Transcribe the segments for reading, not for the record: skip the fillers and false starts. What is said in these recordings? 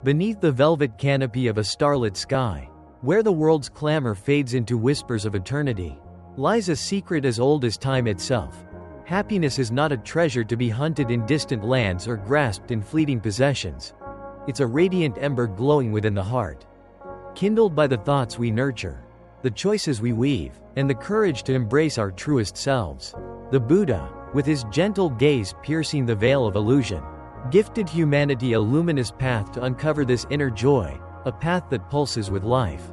Beneath the velvet canopy of a starlit sky, where the world's clamor fades into whispers of eternity, lies a secret as old as time itself. Happiness is not a treasure to be hunted in distant lands or grasped in fleeting possessions. It's a radiant ember glowing within the heart, kindled by the thoughts we nurture, the choices we weave, and the courage to embrace our truest selves. The Buddha, with his gentle gaze piercing the veil of illusion, gifted humanity a luminous path to uncover this inner joy, a path that pulses with life,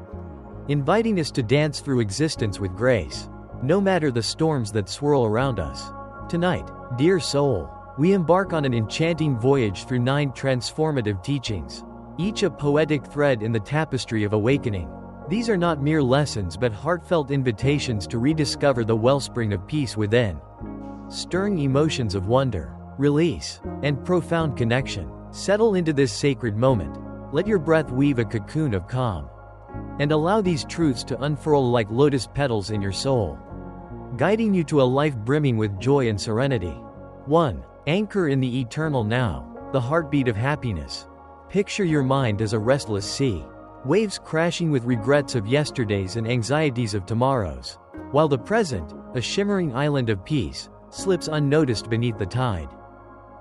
inviting us to dance through existence with grace, no matter the storms that swirl around us. Tonight, dear soul, we embark on an enchanting voyage through 9 transformative teachings, each a poetic thread in the tapestry of awakening. These are not mere lessons but heartfelt invitations to rediscover the wellspring of peace within, stirring emotions of wonder, release, and profound connection. Settle into this sacred moment, let your breath weave a cocoon of calm, and allow these truths to unfurl like lotus petals in your soul, guiding you to a life brimming with joy and serenity. 1. Anchor in the eternal now, the heartbeat of happiness. Picture your mind as a restless sea, waves crashing with regrets of yesterdays and anxieties of tomorrows, while the present, a shimmering island of peace, slips unnoticed beneath the tide.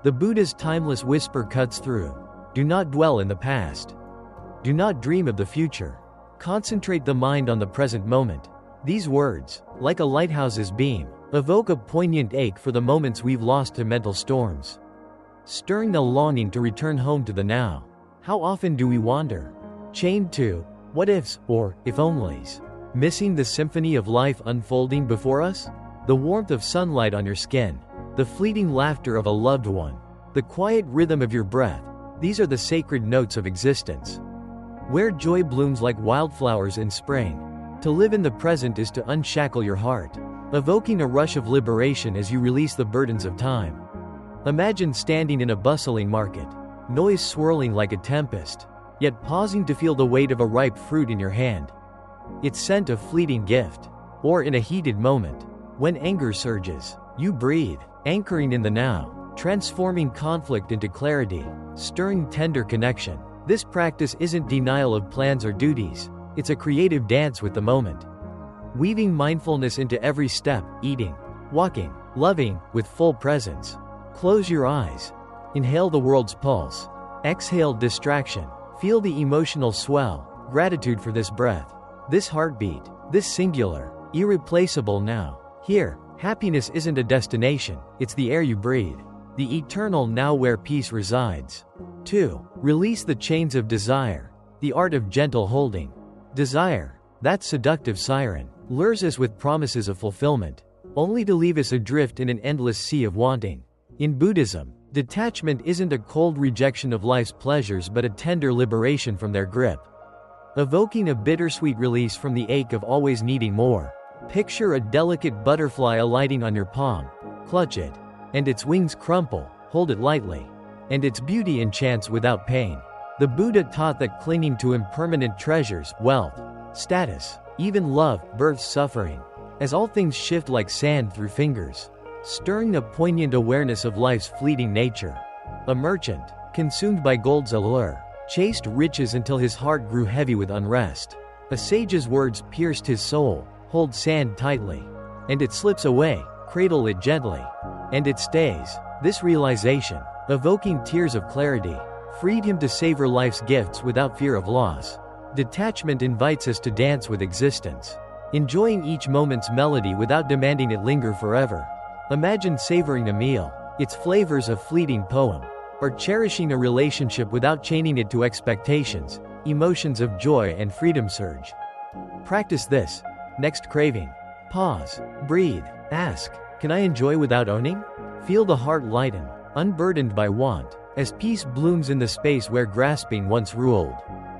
The Buddha's timeless whisper cuts through. Do not dwell in the past. Do not dream of the future. Concentrate the mind on the present moment. These words, like a lighthouse's beam, evoke a poignant ache for the moments we've lost to mental storms, stirring a longing to return home to the now. How often do we wander, chained to what ifs or if onlys, missing the symphony of life unfolding before us? The warmth of sunlight on your skin, the fleeting laughter of a loved one, the quiet rhythm of your breath, these are the sacred notes of existence. Where joy blooms like wildflowers in spring, to live in the present is to unshackle your heart, evoking a rush of liberation as you release the burdens of time. Imagine standing in a bustling market, noise swirling like a tempest, yet pausing to feel the weight of a ripe fruit in your hand, its scent a fleeting gift. Or in a heated moment, when anger surges, you breathe, anchoring in the now, transforming conflict into clarity, stirring tender connection. This practice isn't denial of plans or duties, it's a creative dance with the moment, weaving mindfulness into every step, eating, walking, loving, with full presence. Close your eyes. Inhale the world's pulse. Exhale distraction. Feel the emotional swell, gratitude for this breath, this heartbeat, this singular, irreplaceable now. Here, happiness isn't a destination, it's the air you breathe, the eternal now where peace resides. 2. Release the chains of desire, the art of gentle holding. Desire, that seductive siren, lures us with promises of fulfillment, only to leave us adrift in an endless sea of wanting. In Buddhism, detachment isn't a cold rejection of life's pleasures but a tender liberation from their grip, evoking a bittersweet release from the ache of always needing more. Picture a delicate butterfly alighting on your palm. Clutch it, and its wings crumple, hold it lightly, and its beauty enchants without pain. The Buddha taught that clinging to impermanent treasures, wealth, status, even love, births suffering, as all things shift like sand through fingers, stirring a poignant awareness of life's fleeting nature. A merchant, consumed by gold's allure, chased riches until his heart grew heavy with unrest. A sage's words pierced his soul. Hold sand tightly, and it slips away, cradle it gently, and it stays. This realization, evoking tears of clarity, freed him to savor life's gifts without fear of loss. Detachment invites us to dance with existence, enjoying each moment's melody without demanding it linger forever. Imagine savoring a meal, its flavors a fleeting poem, or cherishing a relationship without chaining it to expectations. Emotions of joy and freedom surge. Practice this. Next craving. Pause. Breathe. Ask, can I enjoy without owning? Feel the heart lighten, unburdened by want, as peace blooms in the space where grasping once ruled.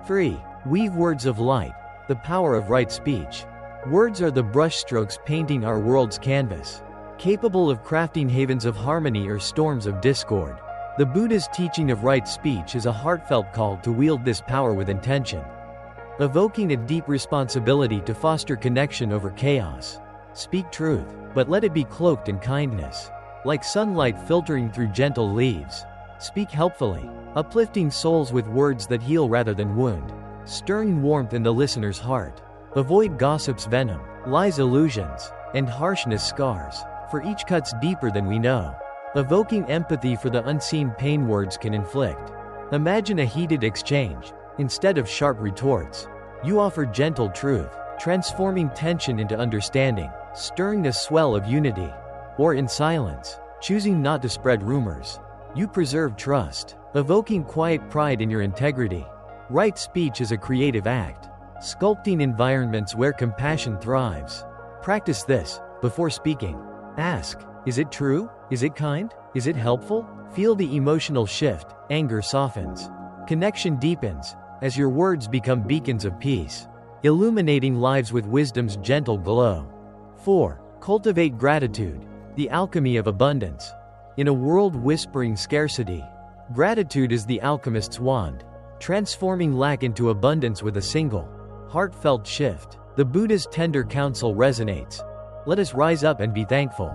3. Weave words of light, the power of right speech. Words are the brushstrokes painting our world's canvas, capable of crafting havens of harmony or storms of discord. The Buddha's teaching of right speech is a heartfelt call to wield this power with intention, evoking a deep responsibility to foster connection over chaos. Speak truth, but let it be cloaked in kindness, like sunlight filtering through gentle leaves. Speak helpfully, uplifting souls with words that heal rather than wound, stirring warmth in the listener's heart. Avoid gossip's venom, lies illusions, and harshness scars, for each cuts deeper than we know. Evoking empathy for the unseen pain words can inflict. Imagine a heated exchange. Instead of sharp retorts, you offer gentle truth, transforming tension into understanding, stirring a swell of unity. Or in silence, choosing not to spread rumors, you preserve trust, evoking quiet pride in your integrity. Right speech is a creative act, sculpting environments where compassion thrives. Practice this before speaking. Ask, is it true? Is it kind? Is it helpful? Feel the emotional shift, anger softens. Connection deepens, as your words become beacons of peace, illuminating lives with wisdom's gentle glow. 4. Cultivate gratitude, the alchemy of abundance. In a world whispering scarcity, gratitude is the alchemist's wand, transforming lack into abundance with a single, heartfelt shift. The Buddha's tender counsel resonates. Let us rise up and be thankful.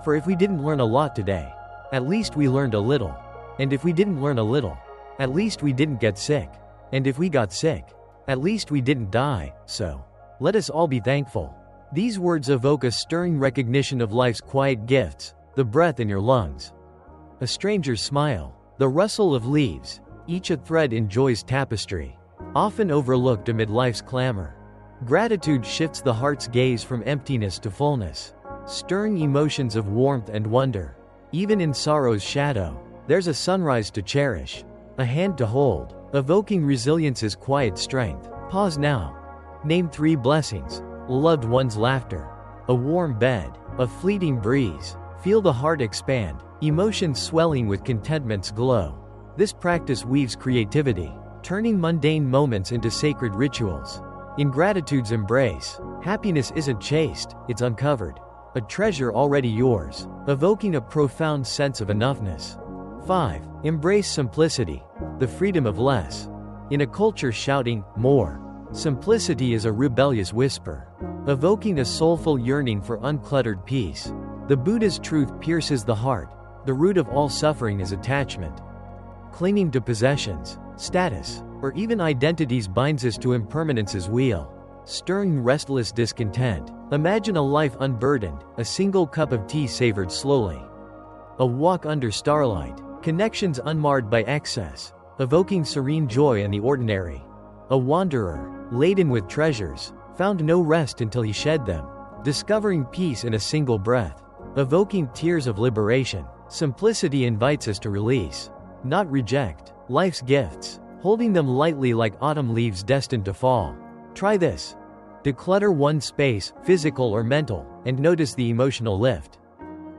For if we didn't learn a lot today, at least we learned a little. And if we didn't learn a little, at least we didn't get sick. And if we got sick, at least we didn't die. So, let us all be thankful. These words evoke a stirring recognition of life's quiet gifts, the breath in your lungs, a stranger's smile, the rustle of leaves, each a thread in joy's tapestry, often overlooked amid life's clamor. Gratitude shifts the heart's gaze from emptiness to fullness, stirring emotions of warmth and wonder. Even in sorrow's shadow, there's a sunrise to cherish, a hand to hold, evoking resilience's quiet strength. Pause now. Name 3 blessings: a loved one's laughter, a warm bed, a fleeting breeze. Feel the heart expand, emotions swelling with contentment's glow. This practice weaves creativity, turning mundane moments into sacred rituals. In gratitude's embrace, happiness isn't chased, it's uncovered, a treasure already yours, evoking a profound sense of enoughness. 5. Embrace simplicity, the freedom of less. In a culture shouting, more, simplicity is a rebellious whisper, evoking a soulful yearning for uncluttered peace. The Buddha's truth pierces the heart. The root of all suffering is attachment. Clinging to possessions, status, or even identities binds us to impermanence's wheel, stirring restless discontent. Imagine a life unburdened, a single cup of tea savored slowly, a walk under starlight, connections unmarred by excess, evoking serene joy in the ordinary. A wanderer, laden with treasures, found no rest until he shed them, discovering peace in a single breath, evoking tears of liberation. Simplicity invites us to release, not reject, life's gifts, holding them lightly like autumn leaves destined to fall. Try this. Declutter one space, physical or mental, and notice the emotional lift.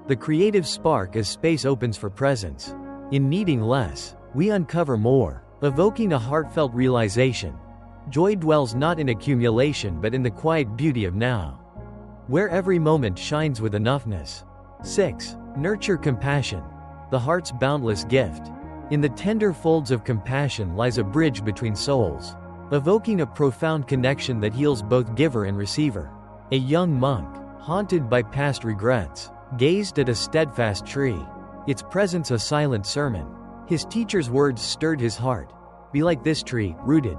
The creative spark as space opens for presence. In needing less, we uncover more, evoking a heartfelt realization. Joy dwells not in accumulation but in the quiet beauty of now, where every moment shines with enoughness. 6. Nurture compassion, the heart's boundless gift. In the tender folds of compassion lies a bridge between souls, evoking a profound connection that heals both giver and receiver. A young monk, haunted by past regrets, gazed at a steadfast tree, its presence a silent sermon. His teacher's words stirred his heart. Be like this tree, rooted,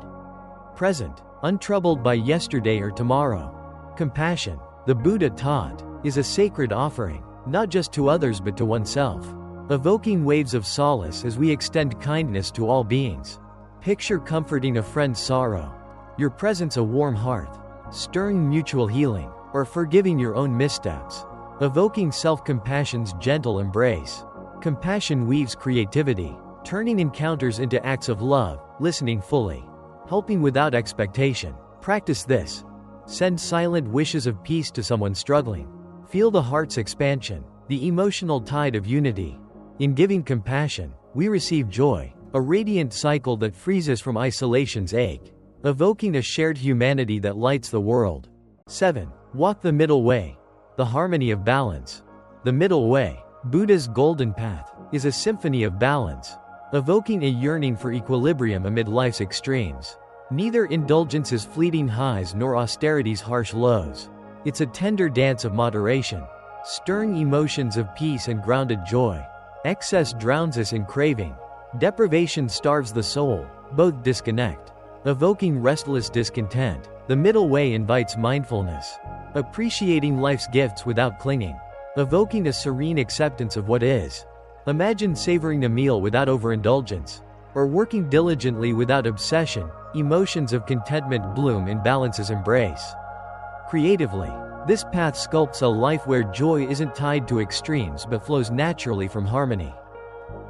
present, untroubled by yesterday or tomorrow. Compassion, the Buddha taught, is a sacred offering, not just to others but to oneself, evoking waves of solace as we extend kindness to all beings. Picture comforting a friend's sorrow, your presence a warm hearth, stirring mutual healing, or forgiving your own missteps, evoking self-compassion's gentle embrace. Compassion weaves creativity, turning encounters into acts of love, listening fully, helping without expectation. Practice this. Send silent wishes of peace to someone struggling. Feel the heart's expansion, the emotional tide of unity. In giving compassion, we receive joy, a radiant cycle that frees us from isolation's ache, evoking a shared humanity that lights the world. 7. Walk the middle way, the harmony of balance. The middle way, Buddha's golden path, is a symphony of balance, evoking a yearning for equilibrium amid life's extremes. Neither indulgence's fleeting highs nor austerity's harsh lows. It's a tender dance of moderation, stirring emotions of peace and grounded joy. Excess drowns us in craving. Deprivation starves the soul. Both disconnect, evoking restless discontent. The middle way invites mindfulness, appreciating life's gifts without clinging, evoking a serene acceptance of what is. Imagine savoring a meal without overindulgence, or working diligently without obsession. Emotions of contentment bloom in balance's embrace. Creatively, this path sculpts a life where joy isn't tied to extremes but flows naturally from harmony.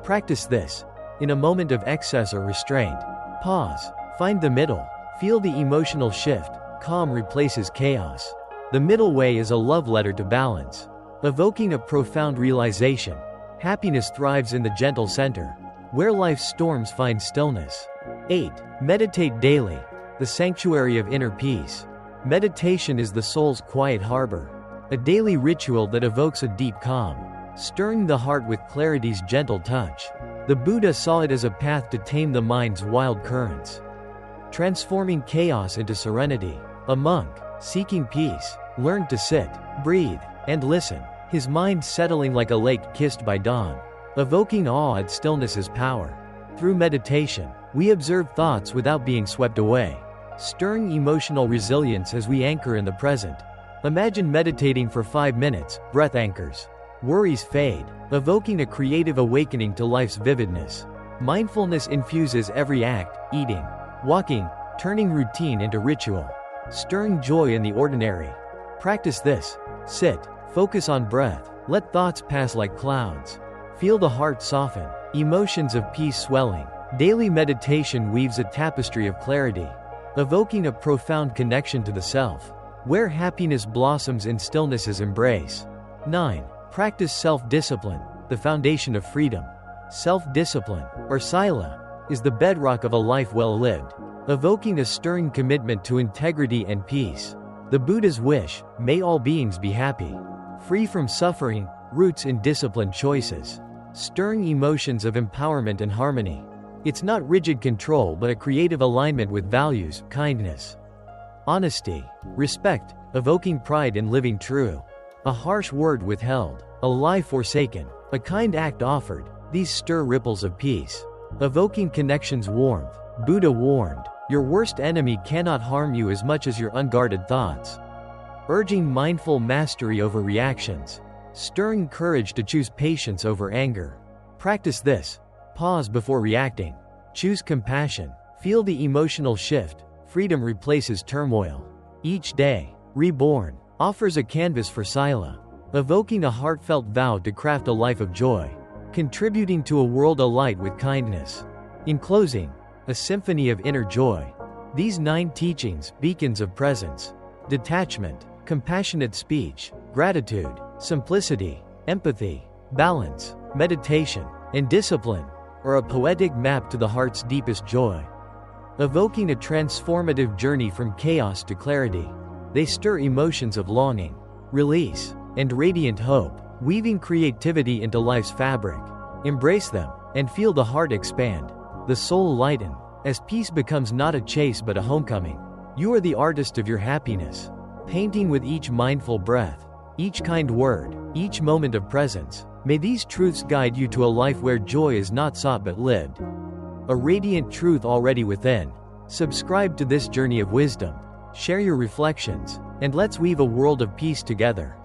Practice this. In a moment of excess or restraint, pause, find the middle, feel the emotional shift. Calm replaces chaos. The middle way is a love letter to balance, evoking a profound realization. Happiness thrives in the gentle center, where life's storms find stillness. 8. Meditate daily, the sanctuary of inner peace. Meditation is the soul's quiet harbor, a daily ritual that evokes a deep calm, stirring the heart with clarity's gentle touch. The Buddha saw it as a path to tame the mind's wild currents, transforming chaos into serenity. A monk, seeking peace, learned to sit, breathe, and listen, his mind settling like a lake kissed by dawn, evoking awe at stillness's power. Through meditation, we observe thoughts without being swept away, stirring emotional resilience as we anchor in the present. Imagine meditating for 5 minutes, breath anchors. Worries fade, evoking a creative awakening to life's vividness. Mindfulness infuses every act, eating, walking, turning routine into ritual, stirring joy in the ordinary. Practice this. Sit, focus on breath, let thoughts pass like clouds. Feel the heart soften, emotions of peace swelling. Daily meditation weaves a tapestry of clarity, evoking a profound connection to the self, where happiness blossoms in stillness's embrace. 9. Practice self-discipline, the foundation of freedom. Self-discipline, or sila, is the bedrock of a life well lived, evoking a stirring commitment to integrity and peace. The Buddha's wish, may all beings be happy, free from suffering, roots in disciplined choices, stirring emotions of empowerment and harmony. It's not rigid control but a creative alignment with values, kindness, honesty, respect, evoking pride in living true. A harsh word withheld, a lie forsaken, a kind act offered, these stir ripples of peace, evoking connection's warmth. Buddha warned, your worst enemy cannot harm you as much as your unguarded thoughts, urging mindful mastery over reactions, stirring courage to choose patience over anger. Practice this. Pause before reacting. Choose compassion. Feel the emotional shift. Freedom replaces turmoil. Each day, reborn, offers a canvas for sila, evoking a heartfelt vow to craft a life of joy, contributing to a world alight with kindness. In closing, a symphony of inner joy. These 9 teachings, beacons of presence, detachment, compassionate speech, gratitude, simplicity, empathy, balance, meditation, and discipline, are a poetic map to the heart's deepest joy, evoking a transformative journey from chaos to clarity. They stir emotions of longing, release, and radiant hope, weaving creativity into life's fabric. Embrace them, and feel the heart expand, the soul lighten, as peace becomes not a chase but a homecoming. You are the artist of your happiness, painting with each mindful breath, each kind word, each moment of presence. May these truths guide you to a life where joy is not sought but lived, a radiant truth already within. Subscribe to this journey of wisdom, share your reflections, and let's weave a world of peace together.